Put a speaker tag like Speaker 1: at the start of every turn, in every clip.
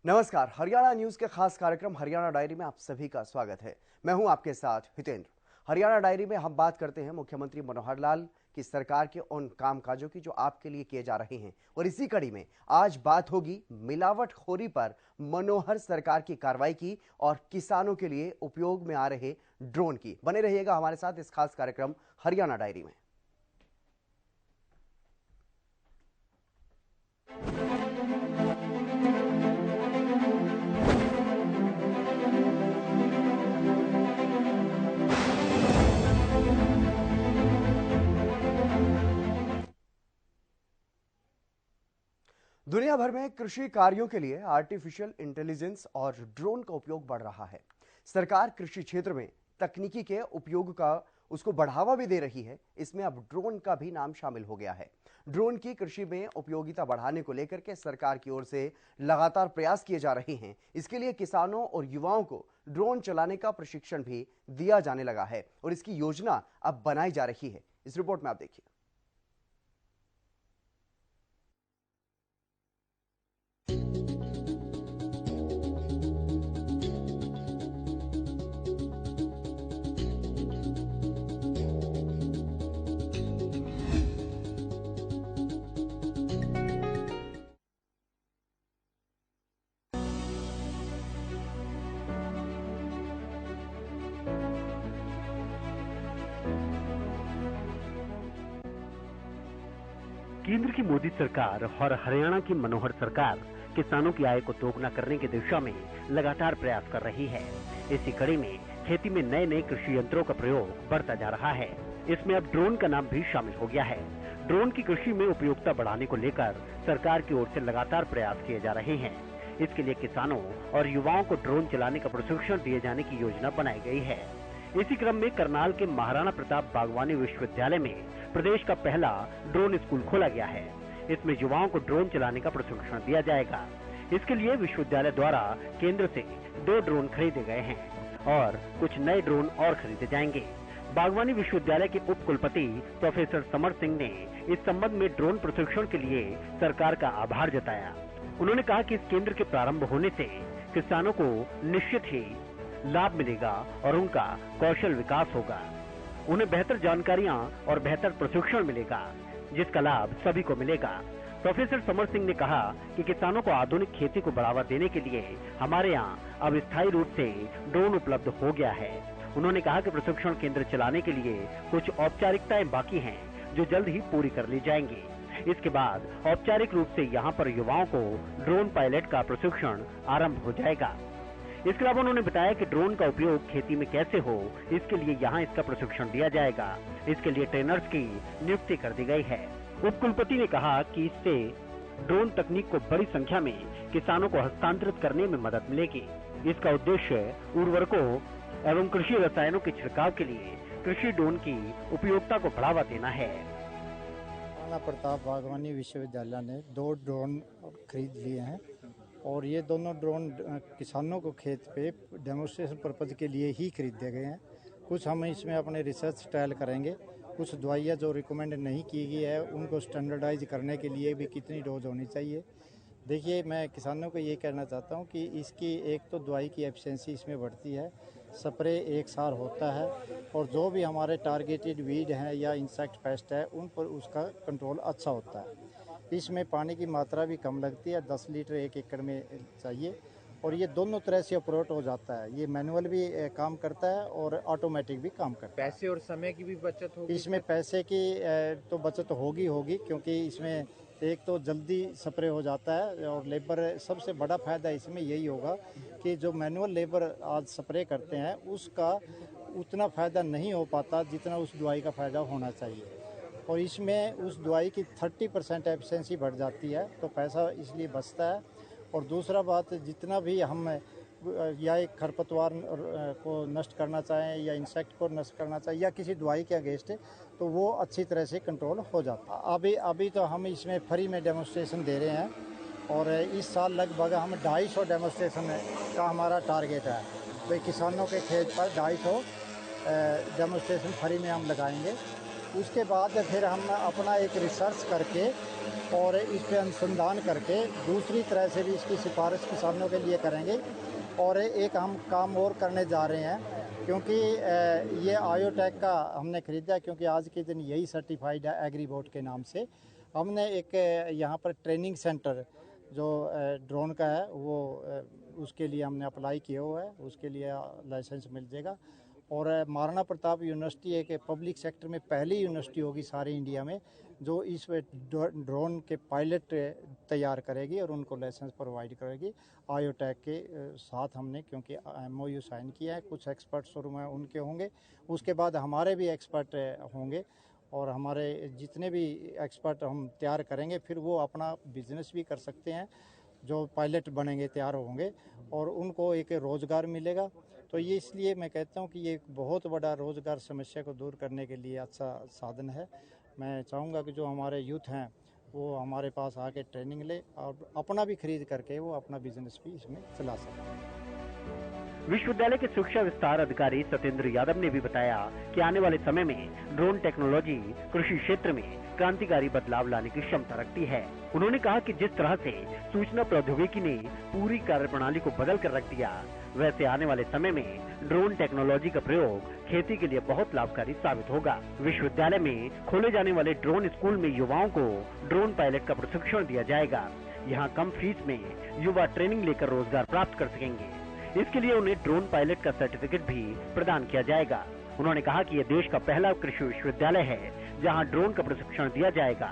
Speaker 1: नमस्कार, हरियाणा न्यूज के खास कार्यक्रम हरियाणा डायरी में आप सभी का स्वागत है। मैं हूं आपके साथ हितेंद्र। हरियाणा डायरी में हम बात करते हैं मुख्यमंत्री मनोहर लाल की सरकार के उन कामकाजों की जो आपके लिए किए जा रहे हैं, और इसी कड़ी में आज बात होगी मिलावटखोरी पर मनोहर सरकार की कार्रवाई की और किसानों के लिए उपयोग में आ रहे ड्रोन की। बने रहिएगा हमारे साथ इस खास कार्यक्रम हरियाणा डायरी में। दुनिया भर में कृषि कार्यों के लिए आर्टिफिशियल इंटेलिजेंस और ड्रोन का उपयोग बढ़ रहा है। सरकार कृषि क्षेत्र में तकनीकी के उपयोग का उसको बढ़ावा भी दे रही है। इसमें अब ड्रोन का भी नाम शामिल हो गया है। ड्रोन की कृषि में उपयोगिता बढ़ाने को लेकर के सरकार की ओर से लगातार प्रयास किए जा रहे हैं। इसके लिए किसानों और युवाओं को ड्रोन चलाने का प्रशिक्षण भी दिया जाने लगा है और इसकी योजना अब बनाई जा रही है। इस रिपोर्ट में आप देखिए।
Speaker 2: केंद्र की मोदी सरकार और हरियाणा की मनोहर सरकार किसानों की आय को दोगुना करने की दिशा में लगातार प्रयास कर रही है। इसी कड़ी में खेती में नए नए कृषि यंत्रों का प्रयोग बढ़ता जा रहा है। इसमें अब ड्रोन का नाम भी शामिल हो गया है। ड्रोन की कृषि में उपयोगिता बढ़ाने को लेकर सरकार की ओर से लगातार प्रयास किए जा रहे हैं। इसके लिए किसानों और युवाओं को ड्रोन चलाने का प्रशिक्षण दिए जाने की योजना बनाई गई है। इसी क्रम में करनाल के महाराणा प्रताप बागवानी विश्वविद्यालय में प्रदेश का पहला ड्रोन स्कूल खोला गया है। इसमें युवाओं को ड्रोन चलाने का प्रशिक्षण दिया जाएगा। इसके लिए विश्वविद्यालय द्वारा केंद्र से 2 ड्रोन खरीदे गए हैं और कुछ नए ड्रोन और खरीदे जाएंगे। बागवानी विश्वविद्यालय के उप कुलपति प्रोफेसर समर सिंह ने इस संबंध में ड्रोन प्रशिक्षण के लिए सरकार का आभार जताया। उन्होंने कहा कि इस केंद्र के प्रारंभ होने से किसानों को निश्चित ही लाभ मिलेगा और उनका कौशल विकास होगा। उन्हें बेहतर जानकारियां और बेहतर प्रशिक्षण मिलेगा, जिसका लाभ सभी को मिलेगा। प्रोफेसर समर सिंह ने कहा कि किसानों को आधुनिक खेती को बढ़ावा देने के लिए हमारे यहाँ अब स्थायी रूप से ड्रोन उपलब्ध हो गया है। उन्होंने कहा कि प्रशिक्षण केंद्र चलाने के लिए कुछ औपचारिकताएं बाकी हैं, जो जल्द ही पूरी कर ली जाएंगी। इसके बाद औपचारिक रूप से यहाँ पर युवाओं को ड्रोन पायलट का प्रशिक्षण आरंभ हो जाएगा। इसके अलावा उन्होंने बताया कि ड्रोन का उपयोग खेती में कैसे हो, इसके लिए यहाँ इसका प्रशिक्षण दिया जाएगा। इसके लिए ट्रेनर्स की नियुक्ति कर दी गई है। उप कुलपति ने कहा कि इससे ड्रोन तकनीक को बड़ी संख्या में किसानों को हस्तांतरित करने में मदद मिलेगी। इसका उद्देश्य उर्वरकों एवं कृषि रसायनों के छिड़काव के लिए कृषि ड्रोन की उपयोगिता को बढ़ावा देना है।
Speaker 3: महाराणा प्रताप बागवानी विश्वविद्यालय ने 2 ड्रोन खरीद लिए हैं और ये दोनों ड्रोन किसानों को खेत पे डेमोन्स्ट्रेशन पर्पज़ के लिए ही खरीदे गए हैं। कुछ हम इसमें अपने रिसर्च ट्रायल करेंगे। कुछ दवाइयाँ जो रिकमेंड नहीं की गई है उनको स्टैंडर्डाइज करने के लिए भी कितनी डोज होनी चाहिए। देखिए, मैं किसानों को ये कहना चाहता हूँ कि इसकी एक तो दवाई की एफिशिएंसी इसमें बढ़ती है, स्प्रे एक सार होता है और जो भी हमारे टारगेटेड वीड हैं या इंसेक्ट पेस्ट है उन पर उसका कंट्रोल अच्छा होता है। इसमें पानी की मात्रा भी कम लगती है, 10 लीटर 1 एकड़ में चाहिए और ये दोनों तरह से अप्रोच हो जाता है। ये मैनुअल भी काम करता है और ऑटोमेटिक भी काम करता है।
Speaker 4: पैसे और समय की भी बचत होगी।
Speaker 3: इसमें पैसे की तो बचत होगी क्योंकि इसमें एक तो जल्दी स्प्रे हो जाता है और लेबर, सबसे बड़ा फ़ायदा इसमें यही होगा कि जो मैनुअल लेबर आज स्प्रे करते हैं उसका उतना फ़ायदा नहीं हो पाता जितना उस दवाई का फ़ायदा होना चाहिए। और इसमें उस दवाई की 30% एफिशिएंसी बढ़ जाती है, तो पैसा इसलिए बचता है। और दूसरा बात, जितना भी हम या एक खरपतवार को नष्ट करना चाहें या इंसेक्ट को नष्ट करना चाहें या किसी दवाई के अगेंस्ट, तो वो अच्छी तरह से कंट्रोल हो जाता है। अभी तो हम इसमें फ्री में डेमोन्स्ट्रेशन दे रहे हैं और इस साल लगभग हम 250 डेमोन्स्ट्रेशन का हमारा टारगेट है। तो किसानों के खेत पर 250 डेमोन्स्ट्रेशन फ्री में हम लगाएंगे। उसके बाद फिर हम अपना एक रिसर्च करके और इस पे अनुसंधान करके दूसरी तरह से भी इसकी सिफारिश किसानों के लिए करेंगे। और एक हम काम और करने जा रहे हैं, क्योंकि ये आयोटेक का हमने ख़रीदा, क्योंकि आज के दिन यही सर्टिफाइड है एग्रीबोट के नाम से। हमने एक यहाँ पर ट्रेनिंग सेंटर जो ड्रोन का है वो उसके लिए हमने अप्लाई किया हुआ है, उसके लिए लाइसेंस मिल जाएगा। और महाराणा प्रताप यूनिवर्सिटी एक पब्लिक सेक्टर में पहली यूनिवर्सिटी होगी सारे इंडिया में जो इस ड्रोन के पायलट तैयार करेगी और उनको लाइसेंस प्रोवाइड करेगी आयोटेक के साथ। हमने क्योंकि MOU साइन किया है, कुछ एक्सपर्ट शुरू में उनके होंगे, उसके बाद हमारे भी एक्सपर्ट होंगे और हमारे जितने भी एक्सपर्ट हम तैयार करेंगे फिर वो अपना बिजनेस भी कर सकते हैं। जो पायलट बनेंगे तैयार होंगे और उनको एक रोज़गार मिलेगा। तो ये इसलिए मैं कहता हूँ कि ये एक बहुत बड़ा रोज़गार समस्या को दूर करने के लिए अच्छा साधन है। मैं चाहूँगा कि जो हमारे यूथ हैं वो हमारे पास आके ट्रेनिंग ले और अपना भी खरीद करके वो अपना बिजनेस भी इसमें चला सकें।
Speaker 2: विश्वविद्यालय के शिक्षा विस्तार अधिकारी सत्येंद्र यादव ने भी बताया कि आने वाले समय में ड्रोन टेक्नोलॉजी कृषि क्षेत्र में क्रांतिकारी बदलाव लाने की क्षमता रखती है। उन्होंने कहा कि जिस तरह से सूचना प्रौद्योगिकी ने पूरी कार्यप्रणाली को बदल कर रख दिया, वैसे आने वाले समय में ड्रोन टेक्नोलॉजी का प्रयोग खेती के लिए बहुत लाभकारी साबित होगा। विश्वविद्यालय में खोले जाने वाले ड्रोन स्कूल में युवाओं को ड्रोन पायलट का प्रशिक्षण दिया जाएगा। यहाँ कम फीस में युवा ट्रेनिंग लेकर रोजगार प्राप्त कर सकेंगे। इसके लिए उन्हें ड्रोन पायलट का सर्टिफिकेट भी प्रदान किया जाएगा। उन्होंने कहा कि यह देश का पहला कृषि विश्वविद्यालय है जहां ड्रोन का प्रशिक्षण दिया जाएगा।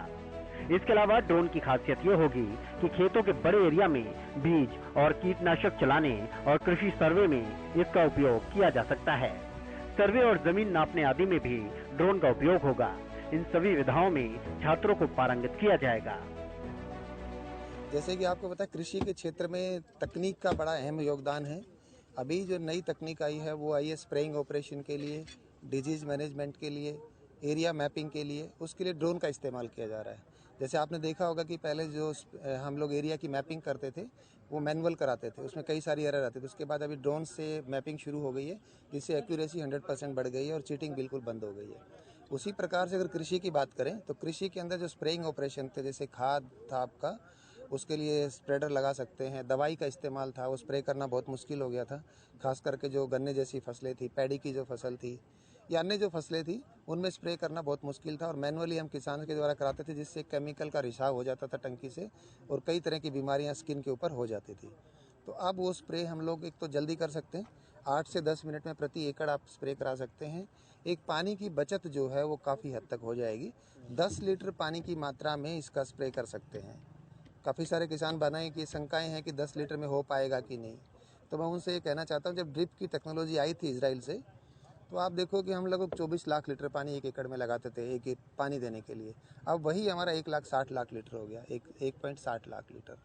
Speaker 2: इसके अलावा ड्रोन की खासियत ये होगी कि खेतों के बड़े एरिया में बीज और कीटनाशक चलाने और कृषि सर्वे में इसका उपयोग किया जा सकता है। सर्वे और जमीन नापने आदि में भी ड्रोन का उपयोग होगा। इन सभी विधाओं में छात्रों को पारंगत किया जाएगा।
Speaker 4: जैसे कि आपको पता है कृषि के क्षेत्र में तकनीक का बड़ा अहम योगदान है। अभी जो नई तकनीक आई है वो आई है स्प्रेइंग ऑपरेशन के लिए, डिजीज मैनेजमेंट के लिए, एरिया मैपिंग के लिए, उसके लिए ड्रोन का इस्तेमाल किया जा रहा है। जैसे आपने देखा होगा कि पहले जो हम लोग एरिया की मैपिंग करते थे वो मैनुअल कराते थे, उसमें कई सारी एरर आती थी। उसके बाद अभी ड्रोन से मैपिंग शुरू हो गई है जिससे एक्यूरेसी 100% बढ़ गई है और चीटिंग बिल्कुल बंद हो गई है। उसी प्रकार से अगर कृषि की बात करें तो कृषि के अंदर जो स्प्रेइंग ऑपरेशन थे, जैसे खाद था आपका, उसके लिए स्प्रेडर लगा सकते हैं। दवाई का इस्तेमाल था, वो स्प्रे करना बहुत मुश्किल हो गया था, खास करके जो गन्ने जैसी फसलें थी, पैडी की जो फसल थी या अन्य जो फसलें थी उनमें स्प्रे करना बहुत मुश्किल था और मैनुअली हम किसानों के द्वारा कराते थे, जिससे केमिकल का रिसाव हो जाता था टंकी से और कई तरह की बीमारियां स्किन के ऊपर हो जाती थी। तो अब वो स्प्रे हम लोग एक तो जल्दी कर सकते हैं, 8 से 10 मिनट में प्रति एकड़ आप स्प्रे करा सकते हैं। एक पानी की बचत जो है वो काफ़ी हद तक हो जाएगी। 10 लीटर पानी की मात्रा में इसका स्प्रे कर सकते हैं। काफ़ी सारे किसान बनाए कि शंकाएं हैं कि 10 लीटर में हो पाएगा कि नहीं, तो मैं उनसे ये कहना चाहता हूँ, जब ड्रिप की टेक्नोलॉजी आई थी इजराइल से, तो आप देखो कि हम लोग 24 लाख लीटर पानी एक एकड़ में लगाते थे एक पानी देने के लिए। अब वही हमारा 1,60,00,000 लीटर हो गया, 1.60 लाख लीटर।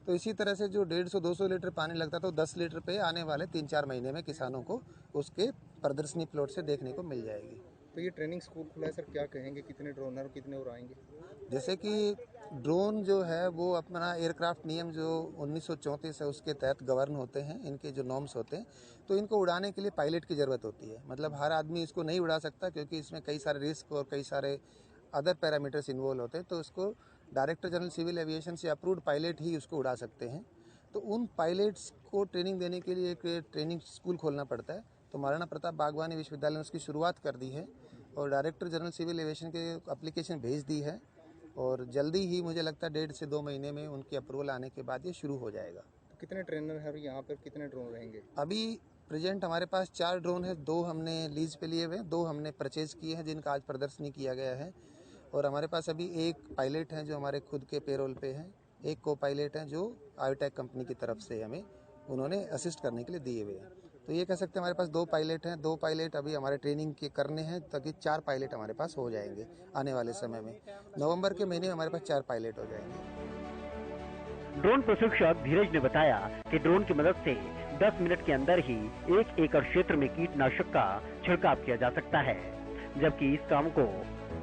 Speaker 4: तो इसी तरह से जो 150-200 लीटर पानी लगता था, तो 10 लीटर पे आने वाले 3-4 महीने में किसानों को उसके प्रदर्शनी प्लॉट से देखने को मिल जाएगी।
Speaker 5: तो ये ट्रेनिंग स्कूल खुला है सर, क्या कहेंगे, कितने ड्रोनर और कितने और आएंगे?
Speaker 4: जैसे कि ड्रोन जो है वो अपना एयरक्राफ्ट नियम जो 1934 है उसके तहत गवर्न होते हैं, इनके जो नॉर्म्स होते हैं, तो इनको उड़ाने के लिए पायलट की ज़रूरत होती है। मतलब हर आदमी इसको नहीं उड़ा सकता क्योंकि इसमें कई सारे रिस्क और कई सारे अदर पैरामीटर्स इन्वॉल्व होते हैं, तो इसको डायरेक्टर जनरल सिविल एविएशन से अप्रूव्ड पायलट ही उसको उड़ा सकते हैं। तो उन पायलट्स को ट्रेनिंग देने के लिए एक ट्रेनिंग स्कूल खोलना पड़ता है। तो महाराणा प्रताप बागवानी विश्वविद्यालय ने उसकी शुरुआत कर दी है और डायरेक्टर जनरल सिविल एविएशन के एप्लीकेशन भेज दी है और जल्दी ही मुझे लगता है 1.5 से 2 महीने में उनकी अप्रूवल आने के बाद ये शुरू हो जाएगा।
Speaker 5: तो कितने ट्रेनर हैं और यहाँ पर कितने ड्रोन रहेंगे?
Speaker 4: अभी प्रेजेंट हमारे पास 4 ड्रोन है, 2 हमने लीज पे लिए हुए हैं, 2 हमने परचेज किए हैं जिनका आज प्रदर्शनी किया गया है और हमारे पास अभी एक पायलट हैं जो हमारे खुद के पेरोल पे हैं, एक को पायलट हैं जो आयोटेक कंपनी की तरफ से हमें उन्होंने असिस्ट करने के लिए दिए हुए हैं। तो ये कह सकते हैं हमारे पास 2 पायलट हैं, 2 पायलट अभी हमारे ट्रेनिंग के करने हैं ताकि 4 पायलट हमारे पास हो जाएंगे आने वाले समय में। नवंबर के महीने में हमारे पास 4 पायलट हो जाएंगे।
Speaker 2: ड्रोन प्रशिक्षक धीरज ने बताया कि ड्रोन की मदद से 10 मिनट के अंदर ही 1 एकड़ क्षेत्र में कीटनाशक का छिड़काव किया जा सकता है, जबकि इस काम को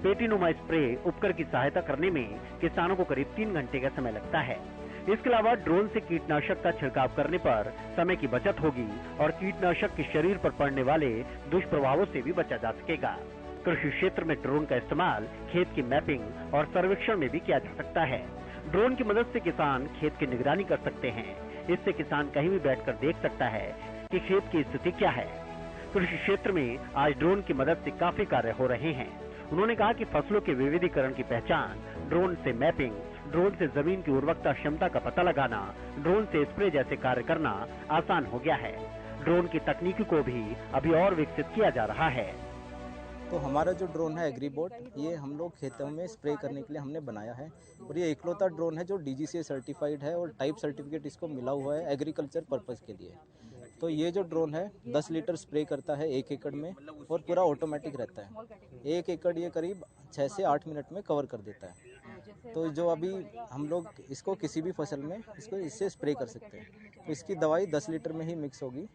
Speaker 2: पेटीनुमा स्प्रे उपकरण की सहायता करने में किसानों को करीब 3 घंटे का समय लगता है। इसके अलावा ड्रोन से कीटनाशक का छिड़काव करने पर समय की बचत होगी और कीटनाशक के शरीर पर पड़ने वाले दुष्प्रभावों से भी बचा जा सकेगा। कृषि क्षेत्र में ड्रोन का इस्तेमाल खेत की मैपिंग और सर्वेक्षण में भी किया जा सकता है। ड्रोन की मदद से किसान खेत की निगरानी कर सकते हैं। इससे किसान कहीं भी बैठकर देख सकता है कि खेत की स्थिति क्या है। कृषि क्षेत्र में आज ड्रोन की मदद से काफी कार्य हो रहे हैं। उन्होंने कहा कि फसलों के विविधीकरण की पहचान, ड्रोन से मैपिंग, ड्रोन से जमीन की उर्वरता क्षमता का पता लगाना, ड्रोन से स्प्रे जैसे कार्य करना आसान हो गया है। ड्रोन की तकनीकी को भी अभी और विकसित किया जा रहा है।
Speaker 6: तो हमारा जो ड्रोन है एग्रीबोट, ये हम लोग खेतों में स्प्रे करने के लिए हमने बनाया है और ये इकलौता ड्रोन है जो DGCA सर्टिफाइड है और टाइप सर्टिफिकेट इसको मिला हुआ है एग्रीकल्चर पर्पज़ के लिए। तो ये जो ड्रोन है 10 लीटर स्प्रे करता है 1 एकड़ में और पूरा ऑटोमेटिक रहता है। 1 एकड़ ये करीब 6 से 8 मिनट में कवर कर देता है। तो जो अभी हम लोग इसको किसी भी फसल में इससे स्प्रे कर सकते हैं। तो इसकी दवाई 10 लीटर में ही मिक्स होगी।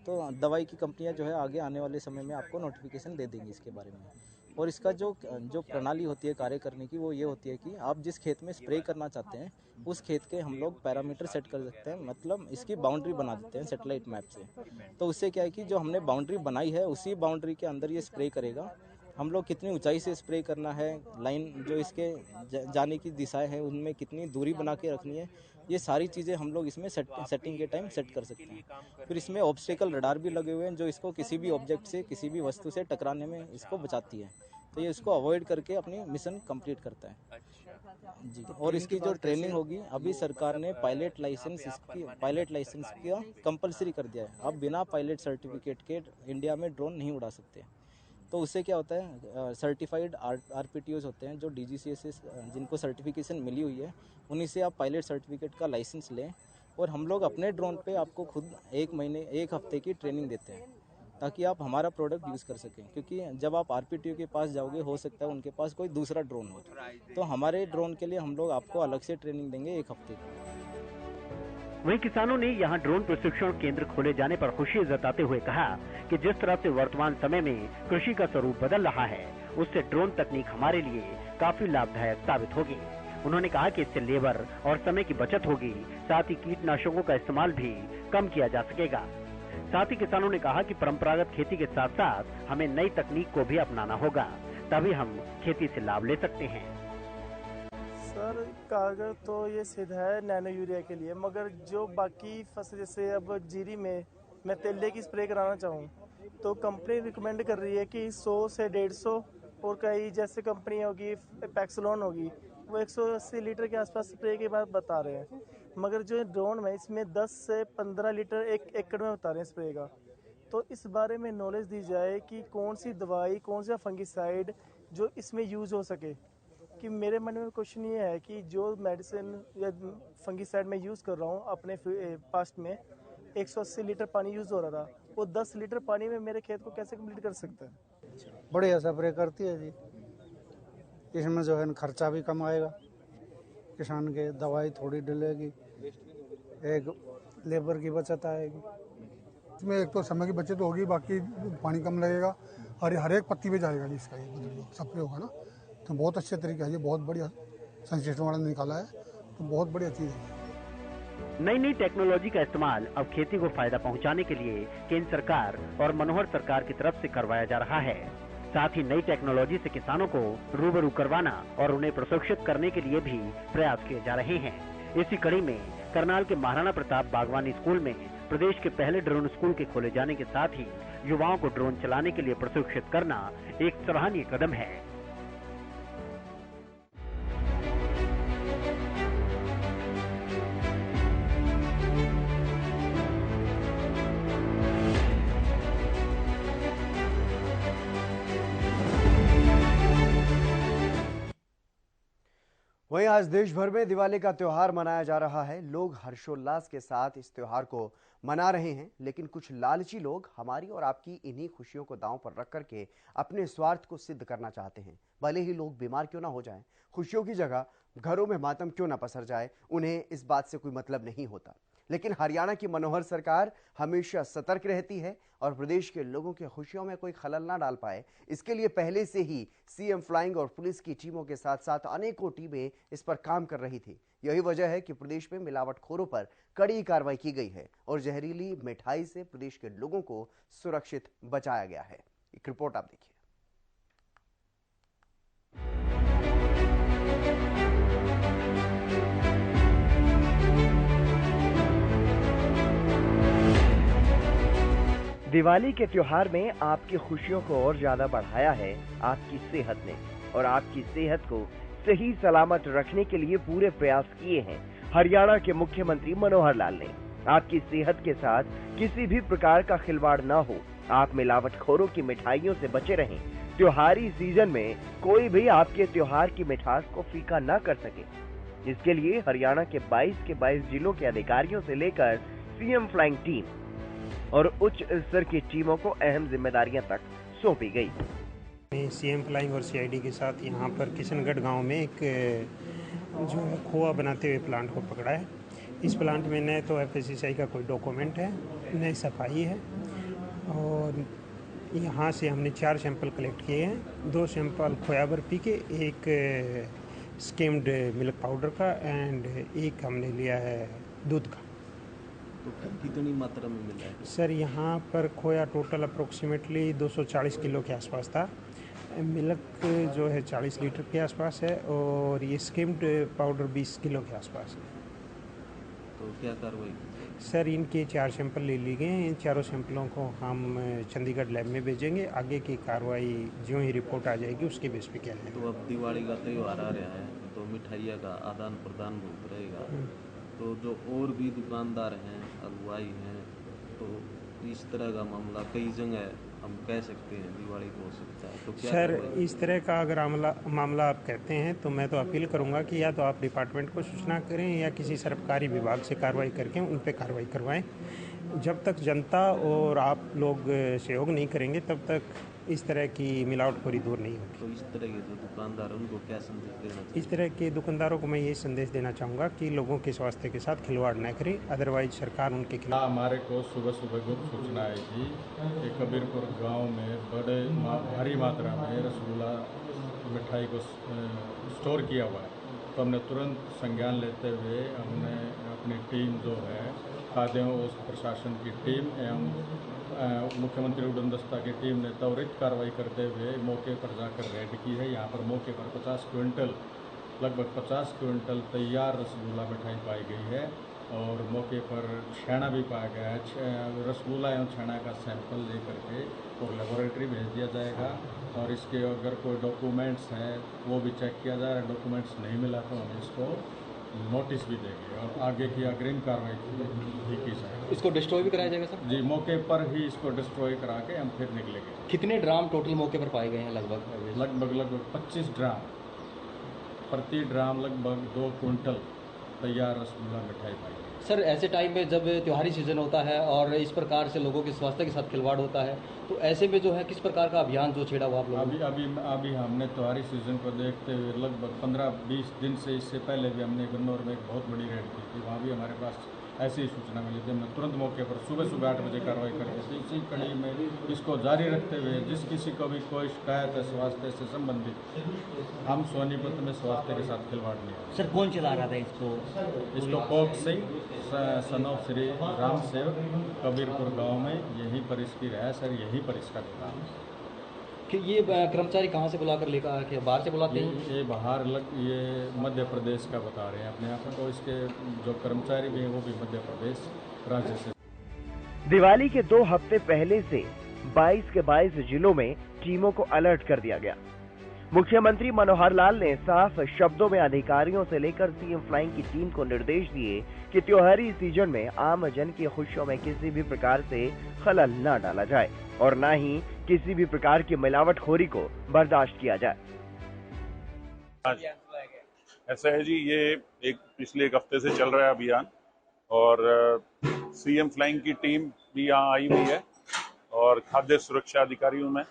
Speaker 6: तो दवाई की कंपनियां जो है आगे आने वाले समय में आपको नोटिफिकेशन दे देंगी इसके बारे में। और इसका जो प्रणाली होती है कार्य करने की, वो ये होती है कि आप जिस खेत में स्प्रे करना चाहते हैं उस खेत के हम लोग पैरामीटर सेट कर सकते हैं, मतलब इसकी बाउंड्री बना देते हैं सैटेलाइट मैप से। तो उससे क्या है कि जो हमने बाउंड्री बनाई है उसी बाउंड्री के अंदर ये स्प्रे करेगा। हम लोग कितनी ऊंचाई से स्प्रे करना है, लाइन जो इसके जाने की दिशाएं हैं उनमें कितनी दूरी बना के रखनी है, ये सारी चीज़ें हम लोग इसमें सेटिंग के टाइम सेट कर सकते हैं। फिर इसमें ऑब्स्टेकल रडार भी लगे हुए हैं जो इसको किसी भी ऑब्जेक्ट से, किसी भी वस्तु से टकराने में इसको बचाती है। तो ये इसको अवॉइड करके अपनी मिशन कंप्लीट करता है जी। और इसकी जो ट्रेनिंग होगी, अभी सरकार ने पायलट लाइसेंस का कंपलसरी कर दिया है। अब बिना पायलट सर्टिफिकेट के इंडिया में ड्रोन नहीं उड़ा सकते। तो उससे क्या होता है, सर्टिफाइड RPTOs होते हैं जो DGCA से जिनको सर्टिफिकेशन मिली हुई है, उन्हीं से आप पायलट सर्टिफिकेट का लाइसेंस लें। और हम लोग अपने ड्रोन पे आपको खुद 1 हफ्ते की ट्रेनिंग देते हैं ताकि आप हमारा प्रोडक्ट यूज़ कर सकें। क्योंकि जब आप RPTO के पास जाओगे, हो सकता है उनके पास कोई दूसरा ड्रोन हो, तो हमारे ड्रोन के लिए हम लोग आपको अलग से ट्रेनिंग देंगे 1 हफ्ते की।
Speaker 2: वहीं किसानों ने यहां ड्रोन प्रशिक्षण केंद्र खोले जाने पर खुशी जताते हुए कहा कि जिस तरह से वर्तमान समय में कृषि का स्वरूप बदल रहा है, उससे ड्रोन तकनीक हमारे लिए काफी लाभदायक साबित होगी। उन्होंने कहा कि इससे लेबर और समय की बचत होगी, साथ ही कीटनाशकों का इस्तेमाल भी कम किया जा सकेगा। साथ ही किसानों ने कहा कि परंपरागत खेती के साथ साथ हमें नई तकनीक को भी अपनाना होगा, तभी हम खेती से लाभ ले सकते हैं।
Speaker 7: सर, कागज तो ये सीधा है नैनो यूरिया के लिए, मगर जो बाकी फसल जैसे अब जीरी में मैं तेले की स्प्रे कराना चाहूँ तो कंपनी रिकमेंड कर रही है कि 100 से 150, और कई जैसे कंपनी होगी पैक्सलॉन होगी वो 180 लीटर के आसपास स्प्रे के बाद बता रहे हैं। मगर जो ड्रोन में इसमें 10 से 15 लीटर 1 एकड़ में बता रहे हैं स्प्रे का। तो इस बारे में नॉलेज दी जाए कि कौन सी दवाई, कौन सा फंगिसाइड जो इसमें यूज़ हो सके। कि मेरे मन में क्वेश्चन ये है कि जो मेडिसिन या फंगिसाइड मैं यूज़ कर रहा हूँ अपने पास्ट में 180 लीटर पानी यूज़ हो रहा था, वो 10 लीटर पानी में मेरे खेत को कैसे कंप्लीट कर सकता है?
Speaker 3: बढ़िया स्प्रे करती है जी। इसमें जो है खर्चा भी कम आएगा किसान के, दवाई थोड़ी डलेगी, एक लेबर की बचत आएगी।
Speaker 8: इसमें एक तो समय की बचत होगी, बाकी पानी कम लगेगा, हर एक पत्ती पे जाएगा जी इसका, ये सब पे होगा ना। तो बहुत अच्छे तरीके है, ये बहुत बढ़िया संश्लेषण वाला निकाला है, तो बहुत बढ़िया चीज़ है।
Speaker 2: नई टेक्नोलॉजी का इस्तेमाल अब खेती को फायदा पहुंचाने के लिए केंद्र सरकार और मनोहर सरकार की तरफ से करवाया जा रहा है। साथ ही नई टेक्नोलॉजी से किसानों को रूबरू करवाना और उन्हें प्रशिक्षित करने के लिए भी प्रयास किए जा रहे हैं। इसी कड़ी में करनाल के महाराणा प्रताप बागवानी स्कूल में प्रदेश के पहले ड्रोन स्कूल के खोले जाने के साथ ही युवाओं को ड्रोन चलाने के लिए प्रशिक्षित करना एक सराहनीय कदम है।
Speaker 1: वहीं आज देश भर में दिवाली का त्योहार मनाया जा रहा है। लोग हर्षोल्लास के साथ इस त्योहार को मना रहे हैं, लेकिन कुछ लालची लोग हमारी और आपकी इन्हीं खुशियों को दांव पर रख करके अपने स्वार्थ को सिद्ध करना चाहते हैं। भले ही लोग बीमार क्यों ना हो जाएं, खुशियों की जगह घरों में मातम क्यों ना पसर जाए, उन्हें इस बात से कोई मतलब नहीं होता। लेकिन हरियाणा की मनोहर सरकार हमेशा सतर्क रहती है और प्रदेश के लोगों की खुशियों में कोई खलल ना डाल पाए, इसके लिए पहले से ही सीएम फ्लाइंग और पुलिस की टीमों के साथ साथ अनेकों टीमें इस पर काम कर रही थी। यही वजह है कि प्रदेश में मिलावटखोरों पर कड़ी कार्रवाई की गई है और जहरीली मिठाई से प्रदेश के लोगों को सुरक्षित बचाया गया है। एक रिपोर्ट आप देखिए। दिवाली के त्योहार में आपकी खुशियों को और ज्यादा बढ़ाया है आपकी सेहत ने, और आपकी सेहत को सही सलामत रखने के लिए पूरे प्रयास किए हैं हरियाणा के मुख्यमंत्री मनोहर लाल ने। आपकी सेहत के साथ किसी भी प्रकार का खिलवाड़ न हो, आप मिलावटखोरों की मिठाइयों से बचे रहें। त्योहारी सीजन में कोई भी आपके त्योहार की मिठास को फीका न कर सके, इसके लिए हरियाणा के 22 के 22 जिलों के अधिकारियों से लेकर सीएम फ्लाइंग टीम और उच्च स्तर की टीमों को अहम जिम्मेदारियां तक सौंपी गई।
Speaker 9: सीएम फ्लाइंग और सीआईडी के साथ यहाँ पर किशनगढ़ गांव में एक जो है खोआ बनाते हुए प्लांट को पकड़ा है। इस प्लांट में न तो FSSAI का कोई डॉक्यूमेंट है, न सफाई है, और यहाँ से हमने 4 सैंपल कलेक्ट किए हैं। 2 सैंपल खोया बर्फी के, एक स्किम्ड मिल्क पाउडर का एंड एक हमने लिया है दूध का।
Speaker 6: तो कितनी मात्रा में मिला है
Speaker 9: सर? यहाँ पर खोया टोटल अप्रोक्सीमेटली 240 किलो के आसपास था। मिल्क जो है 40 लीटर के आसपास है, और ये स्किम्ड पाउडर 20 किलो के आसपास है।
Speaker 6: तो क्या कार्रवाई?
Speaker 9: सर इनके 4 सैंपल ले लिए गए हैं। इन चारों सैंपलों को हम चंडीगढ़ लैब में भेजेंगे। आगे की कार्रवाई जो ही रिपोर्ट आ जाएगी उसके बेस पे किया जाएगा।
Speaker 6: तो अब दिवाली का त्यौहार आ रहा है, तो मिठाइयाँ का आदान प्रदान बहुत रहेगा। तो जो और भी दुकानदार हैं, हलवाई हैं, तो इस तरह का मामला कई जगह हम कह सकते हैं दिवाली को हो सकता है। तो क्या
Speaker 9: सर इस तरह का अगर मामला आप कहते हैं तो मैं तो अपील करूंगा कि या तो आप डिपार्टमेंट को सूचना करें या किसी सरकारी विभाग से कार्रवाई करके उन पर कार्रवाई करवाएं। जब तक जनता और आप लोग सहयोग नहीं करेंगे तब तक इस तरह की मिलावटखोरी दूर नहीं होगी।
Speaker 6: तो इस तरह के जो दुकानदार हैं उनको क्या संदेश देना चाहिए?
Speaker 9: इस तरह के दुकानदारों को मैं ये संदेश देना चाहूँगा कि लोगों के स्वास्थ्य के साथ खिलवाड़ न करें, अदरवाइज सरकार उनके खिलाफ।
Speaker 10: हमारे को सुबह सुबह गुप्त सूचना आई थी कि कबीरपुर गांव में भारी मात्रा में रसगुल्ला मिठाई को स्टोर किया हुआ है। तो हमने तुरंत संज्ञान लेते हुए हमने अपनी टीम जो है खाद्य एवं प्रशासन की टीम एवं मुख्यमंत्री उड़न दस्ता की टीम ने त्वरित कार्रवाई करते हुए मौके पर जाकर रेड की है। यहाँ पर मौके पर 50 क्विंटल लगभग 50 क्विंटल तैयार रसगुल्ला मिठाई पाई गई है, और मौके पर छेना भी पाया गया है। रसगुल्ला एवं छेना का सैंपल लेकर के और लेबोरेटरी भेज दिया जाएगा, और इसके अगर कोई डॉक्यूमेंट्स हैं वो भी चेक किया जाएगा। डॉक्यूमेंट्स नहीं मिला तो हम इसको नोटिस भी देंगे और आगे की अग्रिम कार्रवाई भी की जाएगी।
Speaker 5: इसको डिस्ट्रॉय भी कराया जाएगा सर?
Speaker 10: जी, मौके पर ही इसको डिस्ट्रॉय करा के हम फिर निकलेंगे।
Speaker 5: कितने ड्राम टोटल मौके पर पाए गए हैं? लगभग
Speaker 10: 25 ड्राम, प्रति ड्राम लगभग 2 क्विंटल तैयार रसगुल्ला मिठाई पाई गई।
Speaker 5: सर ऐसे टाइम में जब त्योहारी सीजन होता है और इस प्रकार से लोगों के स्वास्थ्य के साथ खिलवाड़ होता है, तो ऐसे में जो है किस प्रकार का अभियान जो छेड़ा हुआ आप लोगों ने?
Speaker 10: अभी हमने त्योहारी सीजन को देखते हुए लगभग 15-20 दिन से, इससे पहले भी हमने गन्नौर में एक बहुत बड़ी रेड की थी। वहाँ भी हमारे पास ऐसी ही सूचना मिली थी। हमने तुरंत मौके पर सुबह 8 बजे कार्रवाई कर दी थी। इसी कड़ी में इसको जारी रखते हुए जिस किसी को भी कोई शिकायत है स्वास्थ्य से संबंधित, हम सोनीपत में स्वास्थ्य के साथ खिलवाड़ नहीं है।
Speaker 11: सर कौन चला रहा था
Speaker 10: इसको Coke Singh son of Shri Ram सेवक कबीरपुर गांव में, यहीं पर इसकी रहायश है, यहीं पर इसका दुकान है।
Speaker 5: कि ये कर्मचारी कहाँ से बुलाकर लेकर आया, कि बाहर से बुलाते हैं?
Speaker 10: ये मध्य प्रदेश का बता रहे हैं अपने आप को। इसके जो कर्मचारी भी हैं वो भी मध्य प्रदेश राज्य से।
Speaker 1: दिवाली के 2 हफ्ते पहले से 22 के 22 जिलों में टीमों को अलर्ट कर दिया गया। मुख्यमंत्री मनोहर लाल ने साफ शब्दों में अधिकारियों से लेकर सीएम फ्लाइंग की टीम को निर्देश दिए कि त्योहारी सीजन में आम जन की खुशियों में किसी भी प्रकार से खलल न डाला जाए और न ही किसी भी प्रकार की मिलावटखोरी को बर्दाश्त किया जाए।
Speaker 12: ऐसा है जी, ये पिछले एक हफ्ते से चल रहा है अभियान, और सीएम फ्लाइंग की टीम भी यहाँ आई हुई है, और खाद्य सुरक्षा अधिकारियों में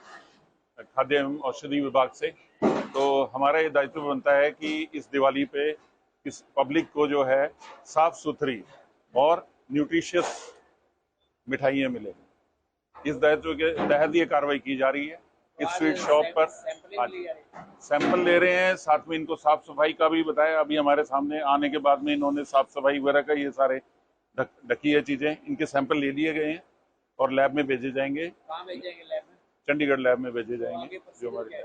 Speaker 12: खाद्य एवं औषधि विभाग से। तो हमारा ये दायित्व बनता है कि इस दिवाली पे इस पब्लिक को जो है साफ सुथरी और न्यूट्रिशियस मिठाइयाँ मिले। इस दायित्व के तहत ये कार्रवाई की जा रही है। इस स्वीट शॉप पर सैंपल ले रहे हैं, साथ में इनको साफ सफाई का भी बताया। अभी हमारे सामने आने के बाद में इन्होंने साफ सफाई वगैरह का ये सारे ढकी है चीजें, इनके सैंपल ले लिए गए हैं और लैब में भेजे जाएंगे। कहाँ भेजेंगे? लैब में, चंडीगढ़ लैब में भेजे जाएंगे। जो हमारे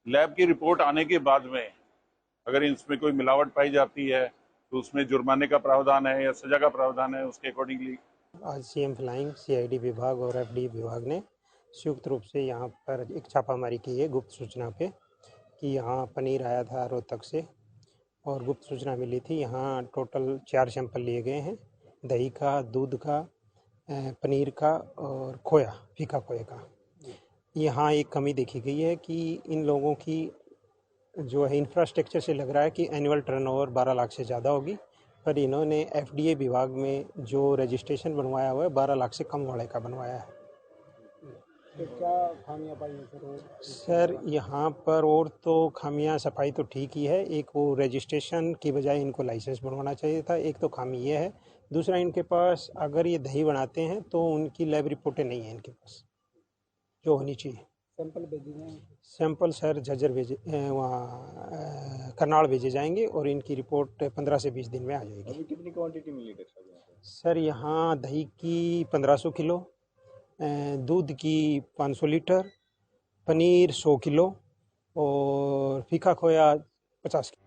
Speaker 12: लैब की रिपोर्ट आने के बाद में अगर इसमें कोई मिलावट पाई जाती है तो उसमें जुर्माने का प्रावधान है या सजा का प्रावधान है, उसके अकॉर्डिंगली।
Speaker 9: आज सीएम फ्लाइंग, सीआईडी विभाग और एफडीए विभाग ने संयुक्त रूप से यहाँ पर एक छापामारी की है गुप्त सूचना पे कि यहाँ पनीर आया था रोहतक से और गुप्त सूचना मिली थी। यहाँ टोटल 4 सैंपल लिए गए हैं, दही का, दूध का, पनीर का और खोया, फीका खोए का। यहाँ एक कमी देखी गई है कि इन लोगों की जो है इंफ्रास्ट्रक्चर से लग रहा है कि एनुअल टर्नओवर 12 लाख से ज़्यादा होगी, पर इन्होंने एफडीए विभाग में जो रजिस्ट्रेशन बनवाया हुआ है 12 लाख से कम वाले का बनवाया है।
Speaker 3: तो क्या खामियां पाई हैं
Speaker 9: सर यहाँ पर और तो खामियां, सफाई तो ठीक ही है, एक वो रजिस्ट्रेशन की बजाय इनको लाइसेंस बनवाना चाहिए था, एक तो खामी ये है। दूसरा, इनके पास अगर ये दही बनाते हैं तो उनकी लैब रिपोर्टें नहीं है इनके पास जो होनी चाहिए।
Speaker 3: सैंपल भेजे जाएंगे?
Speaker 9: सैंपल सर झज्जर भेजे, वहाँ करनाल भेजे जाएंगे और इनकी रिपोर्ट 15 से 20 दिन में आ जाएगी।
Speaker 3: अभी कितनी क्वांटिटी मिली
Speaker 9: सर यहाँ दही की 1500 किलो, दूध की 500 लीटर, पनीर 100 किलो और फीका खोया 50 किलो।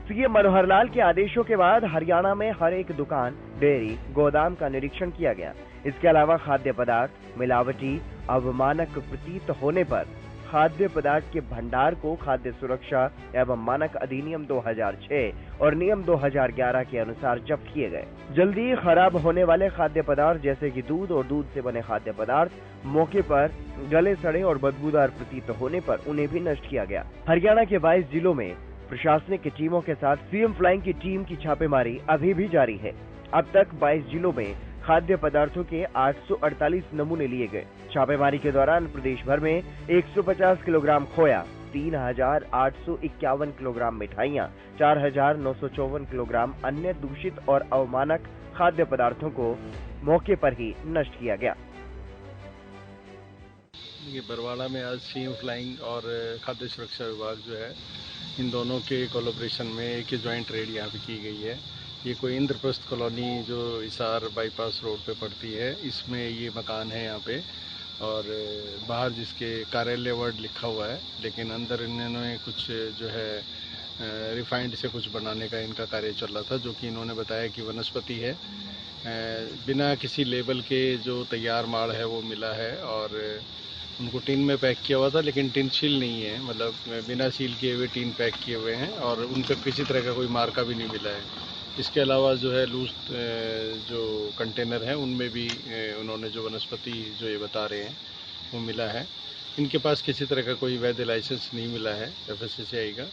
Speaker 1: सीएम मनोहर लाल के आदेशों के बाद हरियाणा में हर एक दुकान, डेयरी, गोदाम का निरीक्षण किया गया। इसके अलावा खाद्य पदार्थ मिलावटी, अवमानक प्रतीत होने पर खाद्य पदार्थ के भंडार को खाद्य सुरक्षा एवं मानक अधिनियम 2006 और नियम 2011 के अनुसार जब्त किए गए। जल्दी खराब होने वाले खाद्य पदार्थ जैसे कि दूध और दूध से बने खाद्य पदार्थ मौके पर गले सड़े और बदबूदार प्रतीत होने पर उन्हें भी नष्ट किया गया। हरियाणा के 22 जिलों में प्रशासनिक टीमों के साथ सीएम फ्लाइंग की टीम की छापेमारी अभी भी जारी है। अब तक 22 जिलों में खाद्य पदार्थों के 848 नमूने लिए गए। छापेमारी के दौरान प्रदेश भर में 150 किलोग्राम खोया, 3851 किलोग्राम मिठाइयाँ, 4954 किलोग्राम अन्य दूषित और अवमानक खाद्य पदार्थों को मौके पर ही नष्ट किया गया।
Speaker 10: ये बरवाड़ा में आज सीएम फ्लाइंग और खाद्य सुरक्षा विभाग जो है, इन दोनों के कोलैबोरेशन में एक ही ज्वाइंट रेड यहाँ पे की गई है। ये कोई इंद्रप्रस्थ कॉलोनी जो हिसार बाईपास रोड पे पड़ती है, इसमें ये मकान है यहाँ पे, और बाहर जिसके कार्यालय वर्ड लिखा हुआ है, लेकिन अंदर इन्होंने कुछ जो है रिफाइंड से कुछ बनाने का इनका कार्य चल रहा था, जो कि इन्होंने बताया कि वनस्पति है। बिना किसी लेबल के जो तैयार माल है वो मिला है और उनको टिन में पैक किया हुआ था, लेकिन टिन सील नहीं है, मतलब बिना सील किए हुए टिन पैक किए हुए हैं और उनका किसी तरह का कोई मार्का भी नहीं मिला है। इसके अलावा जो है लूज जो कंटेनर हैं उनमें भी उन्होंने जो वनस्पति जो ये बता रहे हैं वो मिला है। इनके पास किसी तरह का कोई वैध लाइसेंस नहीं मिला है FSSAI का।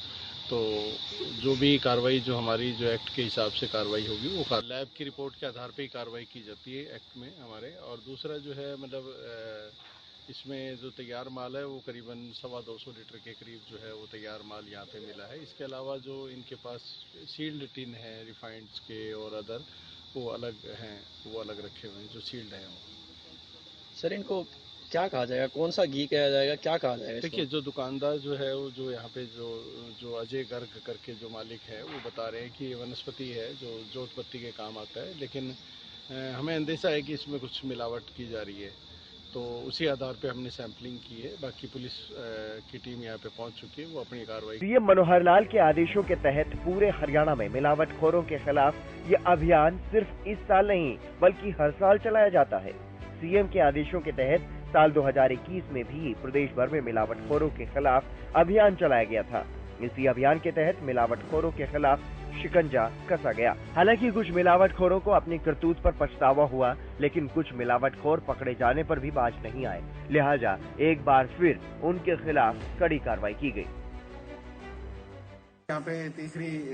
Speaker 10: तो जो भी कार्रवाई जो हमारी जो एक्ट के हिसाब से कार्रवाई होगी वो लैब की रिपोर्ट के आधार पर ही कार्रवाई की जाती है एक्ट में हमारे। और दूसरा जो है मतलब इसमें जो तैयार माल है वो करीबन 225 लीटर के करीब जो है वो तैयार माल यहाँ पे मिला है। इसके अलावा जो इनके पास सील्ड टिन है रिफाइंड्स के और अदर वो अलग हैं, वो अलग रखे हुए हैं जो सील्ड हैं।
Speaker 5: सर इनको क्या कहा जाएगा, कौन सा घी कहा जाएगा, क्या कहा जाएगा?
Speaker 10: देखिए जो दुकानदार जो है वो जो यहाँ पे जो अजय गर्ग करके जो मालिक है वो बता रहे हैं कि ये वनस्पति है जो जोतपत्ती के काम आता है, लेकिन हमें अंदेशा है कि इसमें कुछ मिलावट की जा रही है, तो उसी आधार पे हमने सैंपलिंग की है। बाकी पुलिस की टीम यहाँ पे पहुंच चुकी है, वो अपनी कार्रवाई।
Speaker 1: सीएम मनोहर लाल के आदेशों के तहत पूरे हरियाणा में मिलावटखोरों के खिलाफ ये अभियान सिर्फ इस साल नहीं बल्कि हर साल चलाया जाता है। सीएम के आदेशों के तहत साल 2021 में भी प्रदेश भर में मिलावटखोरों के खिलाफ अभियान चलाया गया था। इसी अभियान के तहत मिलावटखोरों के खिलाफ शिकंजा कसा गया। हालांकि कुछ मिलावटखोरों को अपनी करतूत पर पछतावा हुआ, लेकिन कुछ मिलावटखोर पकड़े जाने पर भी बाज नहीं आए, लिहाजा एक बार फिर उनके खिलाफ कड़ी कार्रवाई की गई।
Speaker 11: यहाँ पे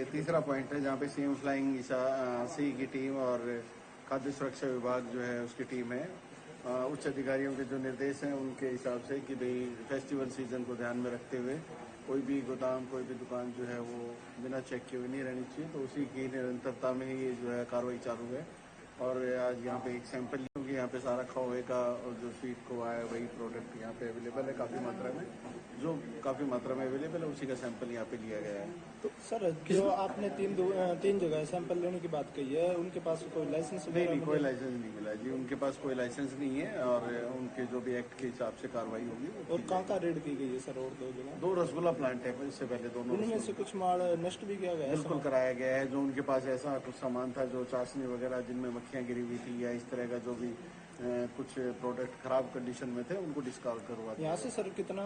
Speaker 11: तीसरा पॉइंट है जहाँ पे सीएम फ्लाइंग सी की टीम और खाद्य सुरक्षा विभाग जो है उसकी टीम है। उच्च अधिकारियों के जो निर्देश हैं उनके हिसाब से कि भाई फेस्टिवल सीजन को ध्यान में रखते हुए कोई भी गोदाम, कोई भी दुकान जो है वो बिना चेक किए हुए नहीं रहनी चाहिए, तो उसी की निरंतरता में ही ये जो है कार्रवाई चालू है। और आज यहाँ पे एक सैंपल क्योंकि यहाँ पे सारा खोए का और जो स्वीट खोआ है वही प्रोडक्ट यहाँ पे अवेलेबल है काफ़ी मात्रा में, जो काफ़ी मात्रा में अवेलेबल है उसी का सैंपल यहाँ पे लिया गया है।
Speaker 7: तो सर जो आपने तीन जगह सैंपल लेने की बात कही है, उनके पास कोई लाइसेंस
Speaker 11: नहीं, कोई लाइसेंस नहीं मिला जी, उनके पास कोई लाइसेंस नहीं है और उनके जो भी एक्ट के हिसाब से कार्रवाई होगी।
Speaker 7: और कहाँ रेड की गई है सर? और दो जगह
Speaker 11: 2 रसगुल्ला प्लांट है, इससे पहले दोनों
Speaker 7: उनमें से कुछ माल नष्ट भी किया गया है?
Speaker 11: बिल्कुल कराया गया है। जो उनके पास ऐसा कुछ सामान था जो चाशनी वगैरह जिनमें मक्खियाँ गिरी हुई थी या इस तरह का जो भी कुछ प्रोडक्ट खराब कंडीशन में थे उनको डिस्कार्ड करवा दिया।
Speaker 7: यहाँ से सर कितना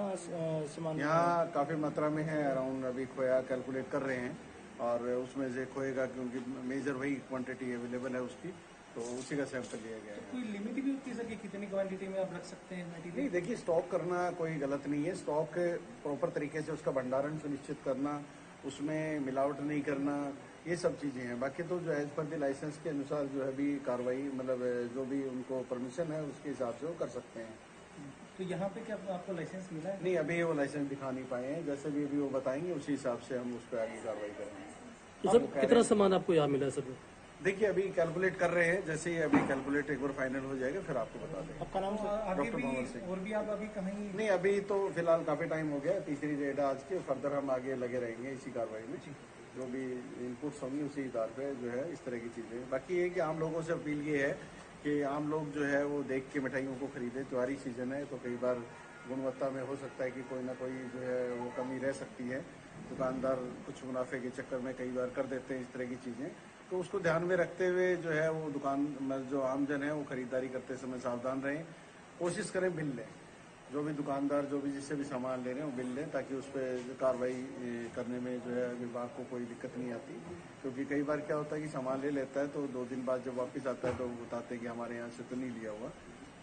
Speaker 7: सामान?
Speaker 11: यहाँ काफ़ी मात्रा में है, अराउंड अभी खोया कैलकुलेट कर रहे हैं और उसमें से खोएगा क्योंकि मेजर वही क्वांटिटी अवेलेबल है उसकी, तो उसी का सैंपल लिया गया है।
Speaker 13: कोई लिमिट भी होती है सर कि कितनी क्वांटिटी में आप रख सकते हैं मटेरियल?
Speaker 11: नहीं, देखिए स्टॉक करना कोई गलत नहीं है, स्टॉक प्रॉपर तरीके से उसका भंडारण सुनिश्चित करना, उसमें मिलावट नहीं करना, ये सब चीज़ें हैं। बाकी तो जो एज पर द लाइसेंस के अनुसार जो है भी कार्रवाई मतलब जो भी उनको परमिशन है उसके हिसाब से वो कर सकते हैं।
Speaker 13: तो यहाँ पे क्या आपको लाइसेंस मिला है?
Speaker 11: नहीं, अभी वो लाइसेंस दिखा नहीं पाए हैं, जैसे भी अभी वो बताएंगे उसी हिसाब से हम उस पर आगे कार्रवाई करेंगे।
Speaker 13: तो सर कितना सामान आपको यहाँ मिला है सर?
Speaker 11: देखिए अभी कैलकुलेट कर रहे हैं, जैसे ही अभी कैलकुलेट एक बार फाइनल हो जाएगा फिर आपको बता देंगे।
Speaker 7: आपका नाम सर?
Speaker 11: डॉक्टर भंवर सिंह।
Speaker 13: और भी आप अभी कहीं?
Speaker 11: नहीं, अभी तो फिलहाल काफ़ी टाइम हो गया, तीसरी डेट आज के, फर्दर हम आगे लगे रहेंगे इसी कार्रवाई में, जो भी इनपुट्स होंगी उसी आधार पे जो है इस तरह की चीज़ें। बाकी ये कि आम लोगों से अपील ये है कि आम लोग जो है वो देख के मिठाइयों को खरीदें। त्योहारी सीजन है तो कई बार गुणवत्ता में हो सकता है कि कोई ना कोई जो है वो कमी रह सकती है, दुकानदार कुछ मुनाफे के चक्कर में कई बार कर देते हैं इस तरह की चीज़ें, तो उसको ध्यान में रखते हुए जो है वो दुकान में जो आमजन है वो खरीदारी करते समय सावधान रहें, कोशिश करें बिल लें, जो भी दुकानदार जो भी जिससे भी सामान ले रहे हैं वो बिल लें ताकि उस पर कार्रवाई करने में जो है विभाग को कोई दिक्कत नहीं आती। क्योंकि कई बार क्या होता है कि सामान ले लेता है तो 2 दिन बाद जब वापस आता है तो वो बताते हैं कि हमारे यहाँ से तो नहीं लिया हुआ,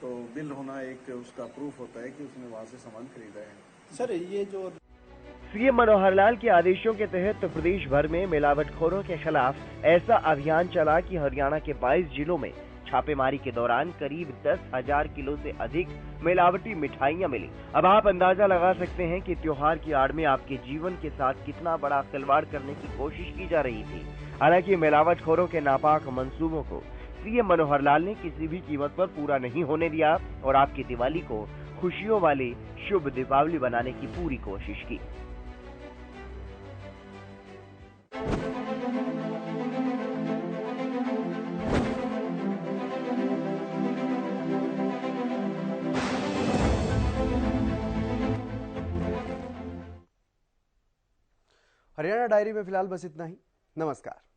Speaker 11: तो बिल होना एक उसका प्रूफ होता है कि उसने वहाँ से सामान खरीदा है।
Speaker 7: सर ये जो
Speaker 1: सीएम मनोहर लाल के आदेशों के तहत प्रदेश भर में मिलावटखोरों के खिलाफ ऐसा अभियान चला कि हरियाणा के 22 जिलों में छापेमारी के दौरान करीब 10,000 किलो से अधिक मिलावटी मिठाइयां मिली। अब आप अंदाजा लगा सकते हैं कि त्योहार की आड़ में आपके जीवन के साथ कितना बड़ा खिलवाड़ करने की कोशिश की जा रही थी। हालांकि मिलावटखोरों के नापाक मंसूबों को सीएम मनोहर लाल ने किसी भी कीमत पर पूरा नहीं होने दिया और आपकी दिवाली को खुशियों वाली शुभ दीपावली बनाने की पूरी कोशिश की। हरियाणा डायरी में फिलहाल बस इतना ही। नमस्कार।